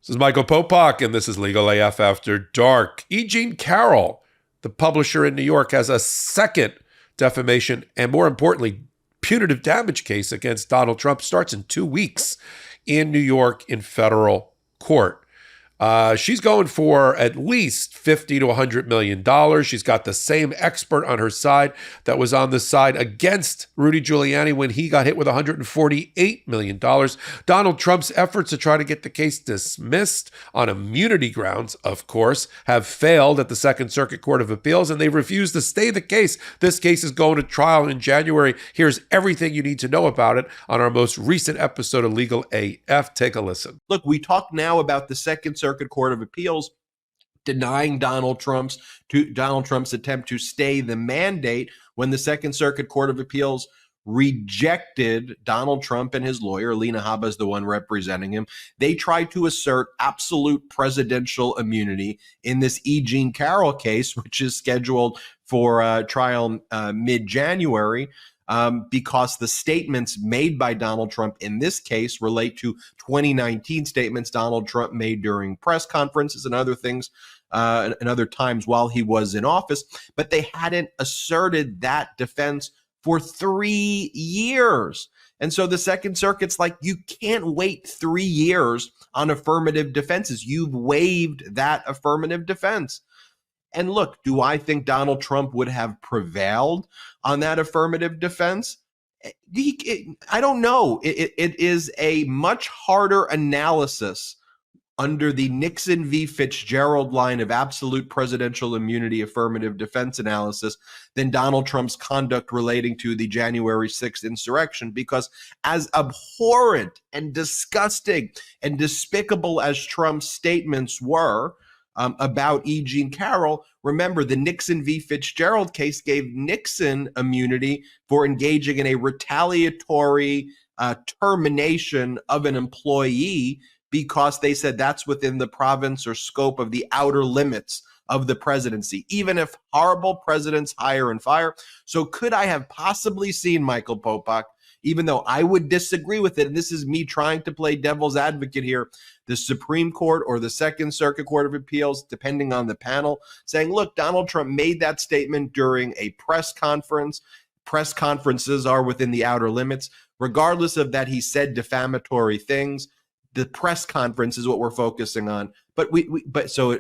This is Michael Popok, and this is Legal AF After Dark. E Jean Carroll, the publisher in New York, has a second defamation and, more importantly, punitive damage case against Donald Trump. Starts in 2 weeks in New York in federal court. She's going for at least $50 to $100 million. She's got the same expert on her side that was on the side against Rudy Giuliani when he got hit with $148 million. Donald Trump's efforts to try to get the case dismissed on immunity grounds, of course, have failed at the Second Circuit Court of Appeals, and they've refused to stay the case. This case is going to trial in January. Here's everything you need to know about it on our most recent episode of Legal AF. Take a listen. Look, we talk now about the Second Circuit Court of Appeals denying Donald Trump's attempt to stay the mandate when the Second Circuit Court of Appeals rejected Donald Trump and his lawyer. Alina Habba is the one representing him. They tried to assert absolute presidential immunity in this E Jean Carroll case, which is scheduled for trial mid-January. Because the statements made by Donald Trump in this case relate to 2019 statements Donald Trump made during press conferences and other things and other times while he was in office. But they hadn't asserted that defense for 3 years. And so the Second Circuit's like, you can't wait 3 years on affirmative defenses. You've waived that affirmative defense. And look, do I think Donald Trump would have prevailed on that affirmative defense? I don't know. It is a much harder analysis under the Nixon v. Fitzgerald line of absolute presidential immunity affirmative defense analysis than Donald Trump's conduct relating to the January 6th insurrection, because as abhorrent and disgusting and despicable as Trump's statements were, about E Jean Carroll, remember the Nixon v. Fitzgerald case gave Nixon immunity for engaging in a retaliatory termination of an employee because they said that's within the province or scope of the outer limits of the presidency, even if horrible presidents hire and fire. So could I have possibly seen Michael Popok, even though I would disagree with it, and this is me trying to play devil's advocate here, the Supreme Court or the Second Circuit Court of Appeals, depending on the panel, saying, look, Donald Trump made that statement during a press conference. Press conferences are within the outer limits. Regardless of that, he said defamatory things. The press conference is what we're focusing on. But so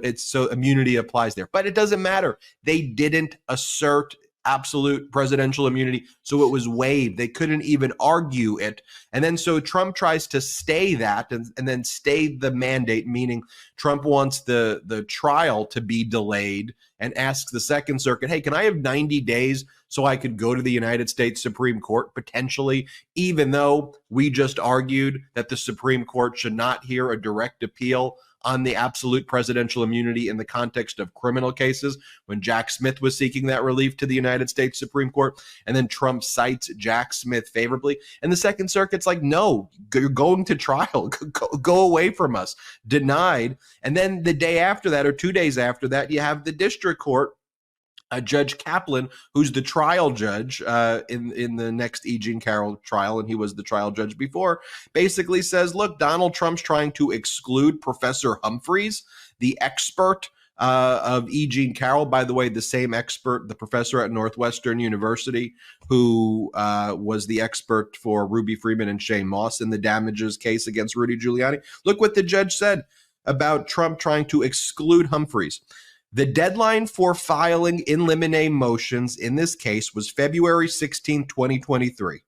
immunity applies there. But it doesn't matter. They didn't assert absolute presidential immunity, so it was waived. They couldn't even argue it. And then so Trump tries to stay that and then stay the mandate, meaning Trump wants the trial to be delayed and asks the Second Circuit, hey, can I have 90 days so I could go to the United States Supreme Court potentially, even though we just argued that the Supreme Court should not hear a direct appeal on the absolute presidential immunity in the context of criminal cases when Jack Smith was seeking that relief to the United States Supreme Court. And then Trump cites Jack Smith favorably. And the Second Circuit's like, no, you're going to trial. Go away from us. Denied. And then the day after that, or 2 days after that, you have the district court, Judge Kaplan, who's the trial judge in the next E Jean Carroll trial, and he was the trial judge before, basically says, look, Donald Trump's trying to exclude Professor Humphreys, the expert of E Jean Carroll, by the way, the same expert, the professor at Northwestern University, who was the expert for Ruby Freeman and Shane Moss in the damages case against Rudy Giuliani. Look what the judge said about Trump trying to exclude Humphreys. The deadline for filing in limine motions in this case was February 16, 2023.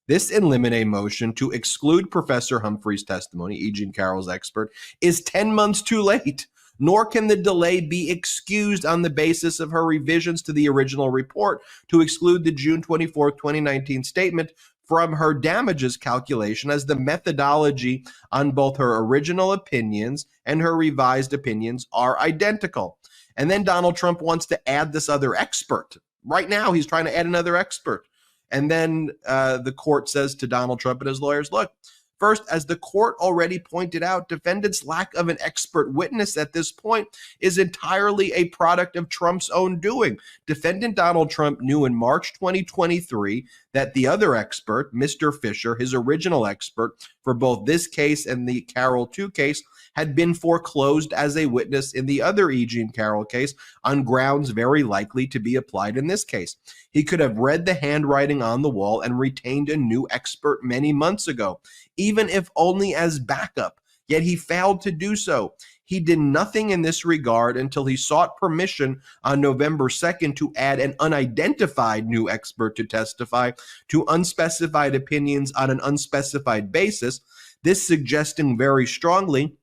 This in limine motion to exclude Professor Humphreys' testimony, E Jean Carroll's expert, is 10 months too late, nor can the delay be excused on the basis of her revisions to the original report to exclude the June 24, 2019 statement from her damages calculation, as the methodology on both her original opinions and her revised opinions are identical. And then Donald Trump wants to add this other expert. Right now, he's trying to add another expert. And then the court says to Donald Trump and his lawyers, look, first, as the court already pointed out, defendants' lack of an expert witness at this point is entirely a product of Trump's own doing. Defendant Donald Trump knew in March 2023 that the other expert, Mr. Fisher, his original expert for both this case and the Carroll 2 case, had been foreclosed as a witness in the other E. Jean Carroll case on grounds very likely to be applied in this case. He could have read the handwriting on the wall and retained a new expert many months ago, even if only as backup, yet he failed to do so. He did nothing in this regard until he sought permission on November 2nd to add an unidentified new expert to testify to unspecified opinions on an unspecified basis, this suggesting very strongly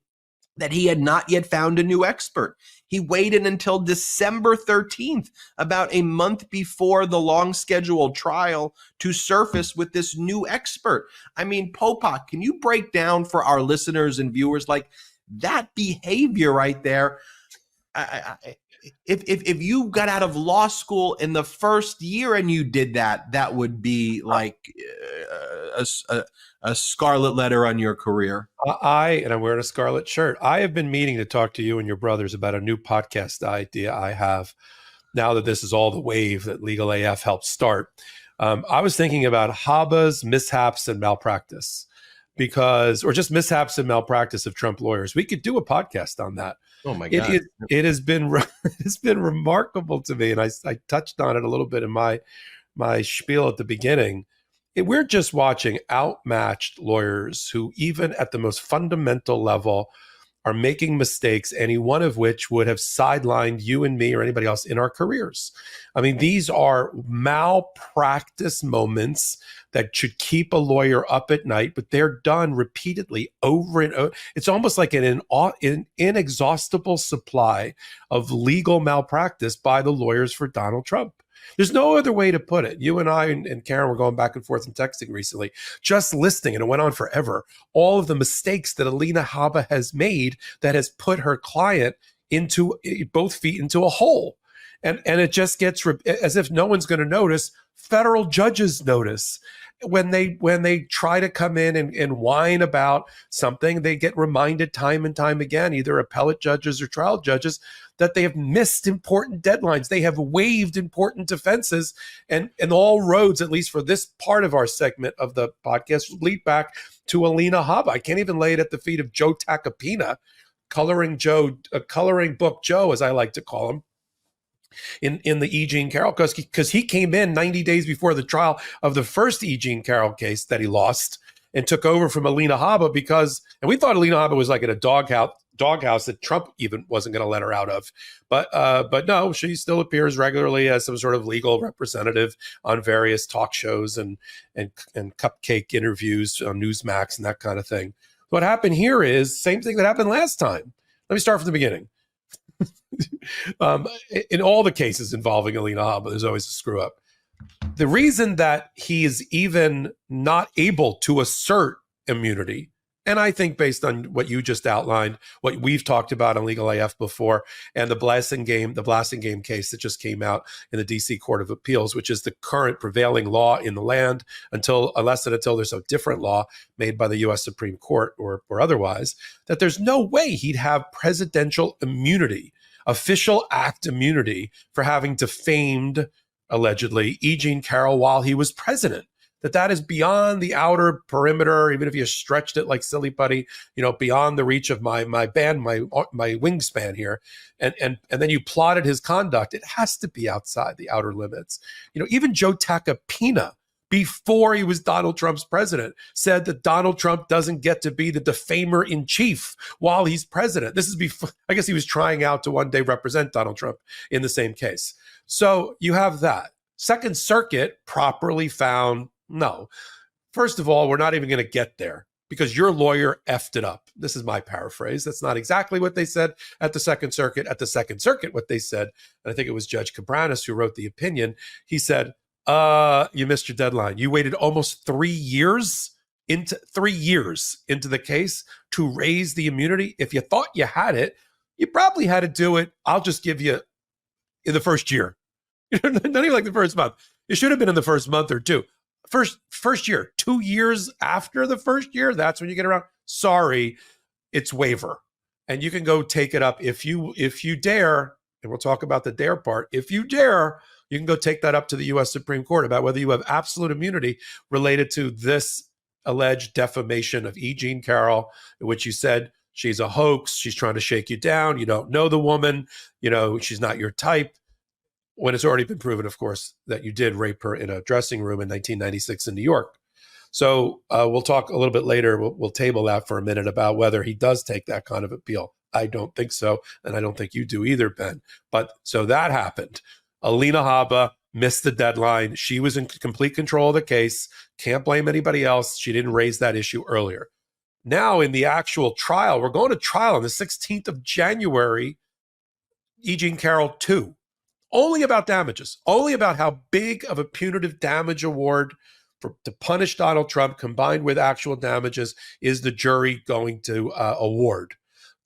that he had not yet found a new expert. He waited until December 13th, about a month before the long-scheduled trial, to surface with this new expert. I mean, Popok, can you break down for our listeners and viewers, like, that behavior right there? If you got out of law school in the first year and you did that, that would be like a scarlet letter on your career. And I'm wearing a scarlet shirt. I have been meaning to talk to you and your brothers about a new podcast idea I have now that this is all the wave that Legal AF helped start. I was thinking about Haba's mishaps and malpractice, or just mishaps and malpractice of Trump lawyers. We could do a podcast on that. Oh my God. It has been remarkable to me. And I touched on it a little bit in my spiel at the beginning. We're just watching outmatched lawyers who, even at the most fundamental level, are making mistakes, any one of which would have sidelined you and me or anybody else in our careers. I mean, these are malpractice moments that should keep a lawyer up at night, but they're done repeatedly over and over. It's almost like an inexhaustible supply of legal malpractice by the lawyers for Donald Trump. There's no other way to put it. You and I and Karen were going back and forth and texting recently, just listing, and it went on forever, all of the mistakes that Alina Habba has made that has put her client into both feet into a hole. And it just gets, as if no one's going to notice, federal judges notice. When they try to come in and whine about something, they get reminded time and time again, either appellate judges or trial judges, that they have missed important deadlines. They have waived important defenses, and all roads, at least for this part of our segment of the podcast, lead back to Alina Habba. I can't even lay it at the feet of Joe Tacopina, coloring book Joe, as I like to call him, in the E. Jean Carroll, because he came in 90 days before the trial of the first E. Jean Carroll case that he lost and took over from Alina Habba and we thought Alina Habba was like in a doghouse that Trump even wasn't going to let her out of. But no, she still appears regularly as some sort of legal representative on various talk shows and cupcake interviews on Newsmax and that kind of thing. What happened here is same thing that happened last time. Let me start from the beginning. In all the cases involving Alina Habba, there's always a screw up. The reason that he is even not able to assert immunity, and I think based on what you just outlined, what we've talked about on Legal AF before, and the blasting game case that just came out in the DC Court of Appeals, which is the current prevailing law in the land unless there's a different law made by the U.S. Supreme Court or otherwise, that there's no way he'd have presidential immunity, official act immunity, for having defamed, allegedly, E. Jean Carroll while he was president. That is beyond the outer perimeter, even if you stretched it like silly putty, beyond the reach of my wingspan here. And then you plotted his conduct. It has to be outside the outer limits. Even Joe Tacopina, before he was Donald Trump's president, said that Donald Trump doesn't get to be the defamer in chief while he's president. This is before, I guess he was trying out to one day represent Donald Trump in the same case. So you have that. Second Circuit properly found, no. First of all, we're not even going to get there because your lawyer effed it up. This is my paraphrase. That's not exactly what they said at the Second Circuit. At the Second Circuit, what they said, and I think it was Judge Cabranes who wrote the opinion, he said, you missed your deadline. You waited almost 3 years into the case to raise the immunity. If you thought you had it, you probably had to do it. I'll just give you in the first year. Not even like the first month. It should have been in the first month or two. First year, 2 years after the first year, that's when you get around. Sorry, it's waiver. And you can go take it up if you dare, and we'll talk about the dare part. If you dare, You can go take that up to the U.S. Supreme Court about whether you have absolute immunity related to this alleged defamation of E. Jean Carroll, in which you said she's a hoax, she's trying to shake you down, you don't know the woman, she's not your type, when it's already been proven, of course, that you did rape her in a dressing room in 1996 in New York. So we'll talk a little bit later, we'll table that for a minute about whether he does take that kind of appeal. I don't think so, and I don't think you do either, Ben. But so that happened. Alina Habba missed the deadline. She was in complete control of the case. Can't blame anybody else. She didn't raise that issue earlier. Now in the actual trial, we're going to trial on the 16th of January, E. Jean Carroll 2. Only about damages, only about how big of a punitive damage award to punish Donald Trump combined with actual damages is the jury going to award.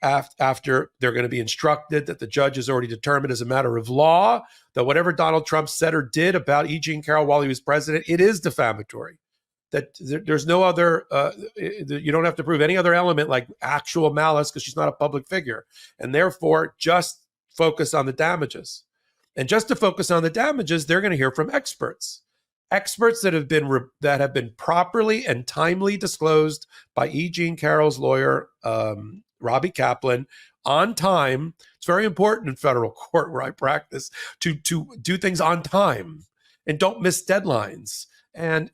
After they're going to be instructed that the judge has already determined as a matter of law that whatever Donald Trump said or did about E. Jean Carroll while he was president, it is defamatory. That there's no other, you don't have to prove any other element like actual malice because she's not a public figure. And therefore, just focus on the damages. And just to focus on the damages, they're going to hear from experts that have been properly and timely disclosed by E. Jean Carroll's lawyer, Robbie Kaplan, on time. It's very important in federal court where I practice to do things on time and don't miss deadlines. And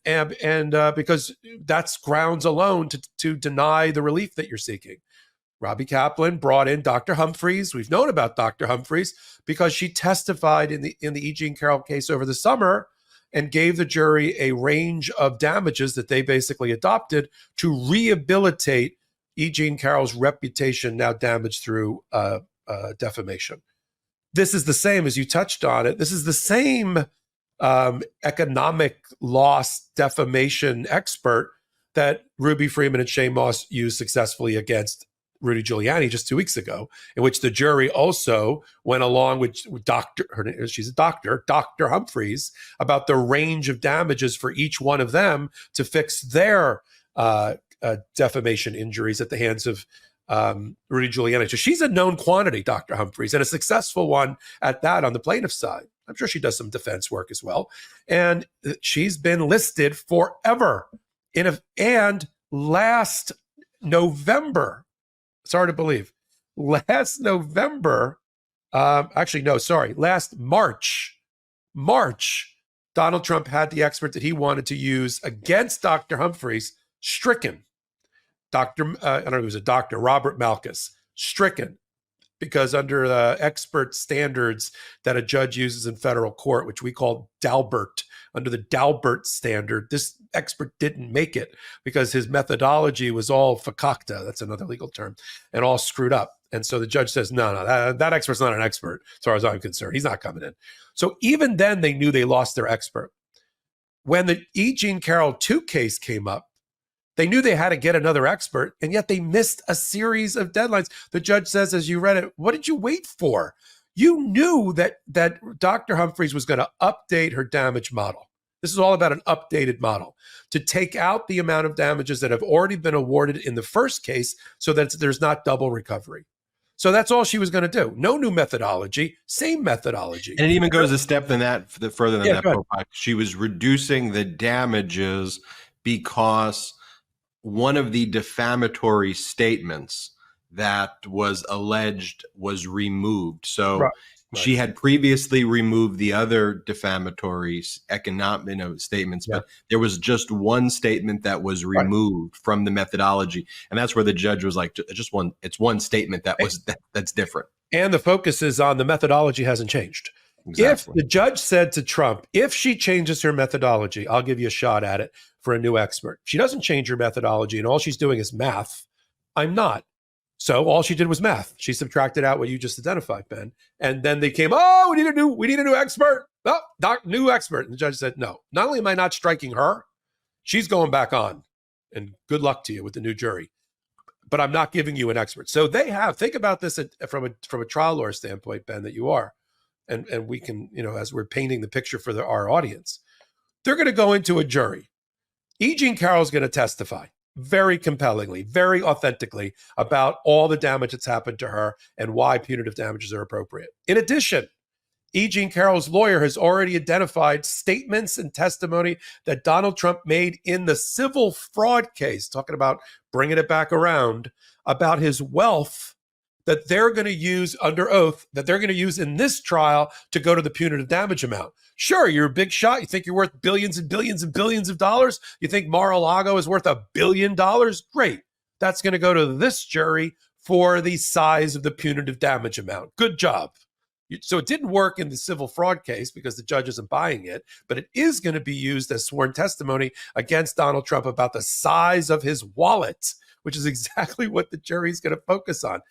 because that's grounds alone to deny the relief that you're seeking. Robbie Kaplan brought in Dr. Humphreys. We've known about Dr. Humphreys because she testified in the E. Jean Carroll case over the summer and gave the jury a range of damages that they basically adopted to rehabilitate E. Jean Carroll's reputation, now damaged through defamation. This is the same, as you touched on it, this is the same economic loss defamation expert that Ruby Freeman and Shane Moss used successfully against Rudy Giuliani just 2 weeks ago, in which the jury also went along with she's a doctor, Dr. Humphreys, about the range of damages for each one of them to fix their defamation injuries at the hands of Rudy Giuliani. So she's a known quantity, Dr. Humphreys, and a successful one at that on the plaintiff's side. I'm sure she does some defense work as well. And she's been listed forever. And last November, it's hard to believe, last March, Donald Trump had the expert that he wanted to use against Dr. Humphreys stricken. I don't know if it was a doctor, Robert Malkus, stricken, because under the expert standards that a judge uses in federal court, which we call Daubert, under the Daubert standard, this expert didn't make it because his methodology was all fakakta, that's another legal term, and all screwed up. And so the judge says, no, that expert's not an expert, as far as I'm concerned. He's not coming in. So even then, they knew they lost their expert. When the E. Jean Carroll 2 case came up, they knew they had to get another expert, and yet they missed a series of deadlines. The judge says, as you read it, what did you wait for? You knew that Dr. Humphreys was going to update her damage model. This is all about an updated model to take out the amount of damages that have already been awarded in the first case so that there's not double recovery. So that's all she was going to do. No new methodology, same methodology. And it even goes a step further than that. Popok. She was reducing the damages because one of the defamatory statements that was alleged was removed. So she had previously removed the other defamatory economic statements, but there was just one statement that was removed from the methodology. And that's where the judge was like, it's one statement that's different. And the focus is on the methodology hasn't changed. Exactly. If the judge said to Trump, if she changes her methodology, I'll give you a shot at it for a new expert. She doesn't change her methodology and all she's doing is math. I'm not. So all she did was math. She subtracted out what you just identified, Ben. And then they came, we need a new expert. Oh, new expert. And the judge said, no, not only am I not striking her, she's going back on. And good luck to you with the new jury. But I'm not giving you an expert. So they have, think about this from a trial lawyer standpoint, Ben, that you are. And we can, as we're painting the picture for our audience, they're going to go into a jury. E. Jean Carroll is going to testify very compellingly, very authentically about all the damage that's happened to her and why punitive damages are appropriate. In addition, E. Jean Carroll's lawyer has already identified statements and testimony that Donald Trump made in the civil fraud case, talking about bringing it back around, about his wealth that they're going to use under oath, that they're going to use in this trial to go to the punitive damage amount. Sure, you're a big shot. You think you're worth billions and billions and billions of dollars. You think Mar-a-Lago is worth $1 billion? Great. That's going to go to this jury for the size of the punitive damage amount. Good job. So it didn't work in the civil fraud case because the judge isn't buying it, but it is going to be used as sworn testimony against Donald Trump about the size of his wallet, which is exactly what the jury is going to focus on.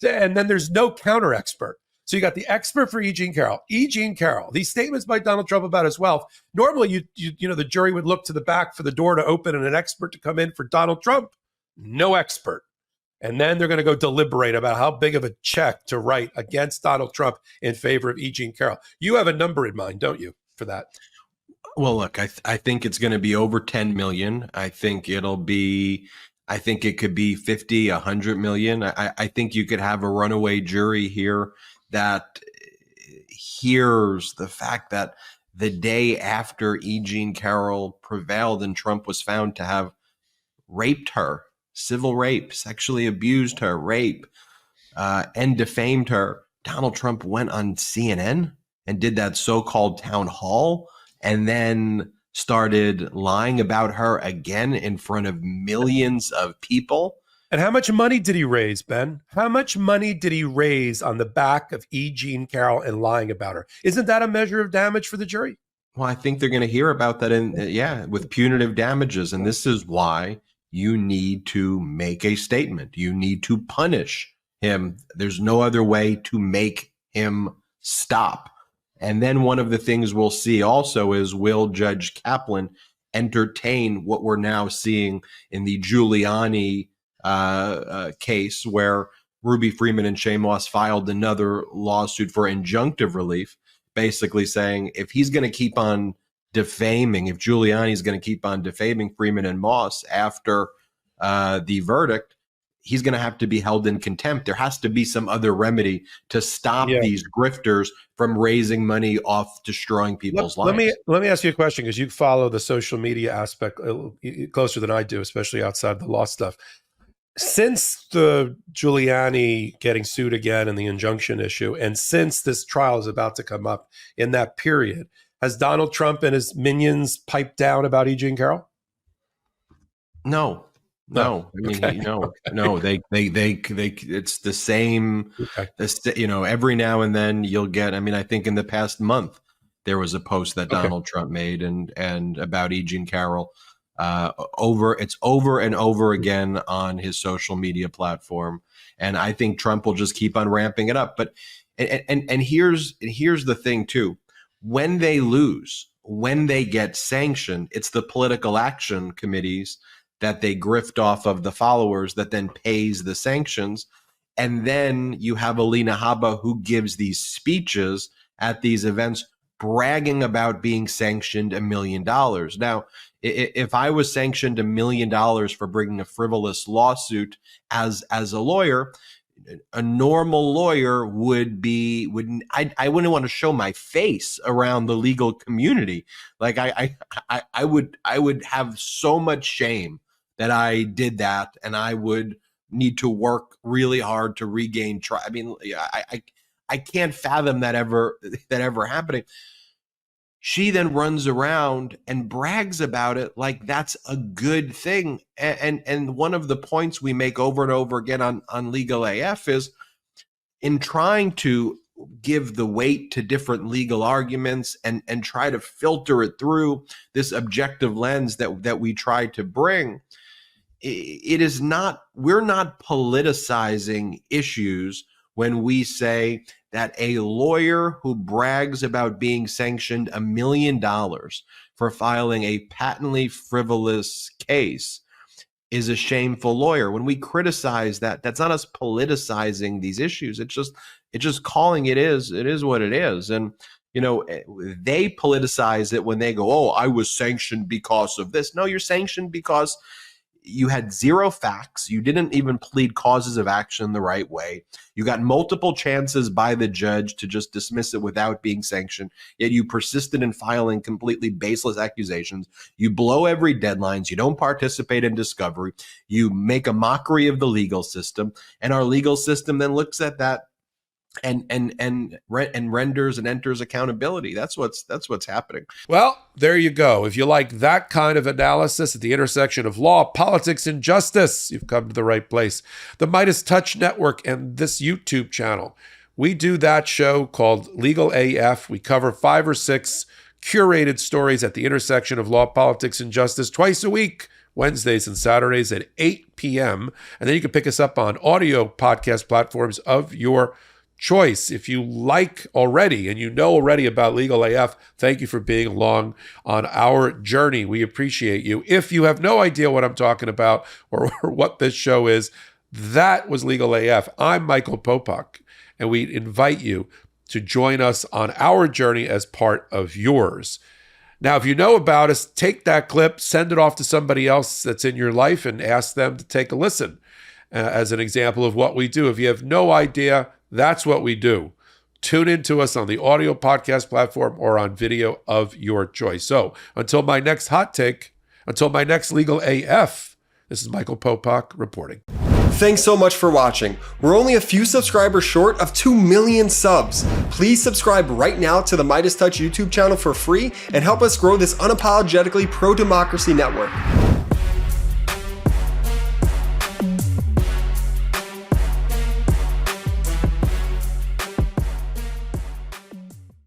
And then there's no counter expert. So you got the expert for E. Jean Carroll. E. Jean Carroll, these statements by Donald Trump about his wealth. Normally, the jury would look to the back for the door to open and an expert to come in for Donald Trump. No expert. And then they're going to go deliberate about how big of a check to write against Donald Trump in favor of E. Jean Carroll. You have a number in mind, don't you, for that? Well, look, I think it's going to be over 10 million. I think it could be 50, 100 million. I think you could have a runaway jury here that hears the fact that the day after E. Jean Carroll prevailed and Trump was found to have raped her, civil rape, sexually abused her, and defamed her, Donald Trump went on CNN and did that so-called town hall and then started lying about her again in front of millions of people. And how much money did he raise, Ben? How much money did he raise on the back of E. Jean Carroll and lying about her? Isn't that a measure of damage for the jury? Well, I think they're going to hear about that with punitive damages. And this is why you need to make a statement. You need to punish him. There's no other way to make him stop. And then one of the things we'll see also is, will Judge Kaplan entertain what we're now seeing in the Giuliani case, where Ruby Freeman and Shane Moss filed another lawsuit for injunctive relief, basically saying if he's going to keep on defaming, if Giuliani's going to keep on defaming Freeman and Moss after the verdict, he's going to have to be held in contempt. There has to be some other remedy to stop these grifters from raising money off destroying people's lives. Let me ask you a question, because you follow the social media aspect closer than I do, especially outside the law stuff. Since the Giuliani getting sued again and the injunction issue, and since this trial is about to come up in that period, has Donald Trump and his minions piped down about E. Jean Carroll? No. No, I mean, okay. It's the same. Okay. Every now and then you'll get. I mean, I think in the past month there was a post that Donald Trump made and about E. Jean Carroll. It's over and over again on his social media platform, and I think Trump will just keep on ramping it up. But and here's the thing too: when they lose, when they get sanctioned, it's the political action committees that they grift off of the followers that then pays the sanctions. And then you have Alina Habba, who gives these speeches at these events bragging about being sanctioned $1 million. Now, if I was sanctioned $1 million for bringing a frivolous lawsuit as a lawyer, a normal lawyer I wouldn't want to show my face around the legal community. Like I would have so much shame that I did that, and I would need to work really hard to regain trust. I mean, I can't fathom that ever happening. She then runs around and brags about it like that's a good thing. And one of the points we make over and over again on Legal AF is, in trying to give the weight to different legal arguments and try to filter it through this objective lens that we try to bring, we're not politicizing issues when we say that a lawyer who brags about being sanctioned $1 million for filing a patently frivolous case is a shameful lawyer. When we criticize that, that's not us politicizing these issues. It's just calling it is what it is. And they politicize it when they go, "Oh, I was sanctioned because of this." No, you're sanctioned because you had zero facts. You didn't even plead causes of action the right way. You got multiple chances by the judge to just dismiss it without being sanctioned, yet you persisted in filing completely baseless accusations. You blow every deadlines. You don't participate in discovery. You make a mockery of the legal system, and our legal system then looks at that and renders and enters accountability. That's what's happening. Well, there you go. If you like that kind of analysis at the intersection of law, politics, and justice, you've come to the right place. The MeidasTouch Network and this YouTube channel. We do that show called Legal AF. We cover 5 or 6 curated stories at the intersection of law, politics, and justice twice a week, Wednesdays and Saturdays at 8 p.m. And then you can pick us up on audio podcast platforms of your choice. If you like already and you know already about Legal AF, thank you for being along on our journey. We appreciate you. If you have no idea what I'm talking about or what this show is, that was Legal AF. I'm Michael Popok, and we invite you to join us on our journey as part of yours. Now, if you know about us, take that clip, send it off to somebody else that's in your life, and ask them to take a listen as an example of what we do. If you have no idea, that's what we do. Tune in to us on the audio podcast platform or on video of your choice. So until my next hot take, until my next Legal AF, this is Michael Popok reporting. Thanks so much for watching. We're only a few subscribers short of 2 million subs. Please subscribe right now to the MeidasTouch YouTube channel for free and help us grow this unapologetically pro-democracy network.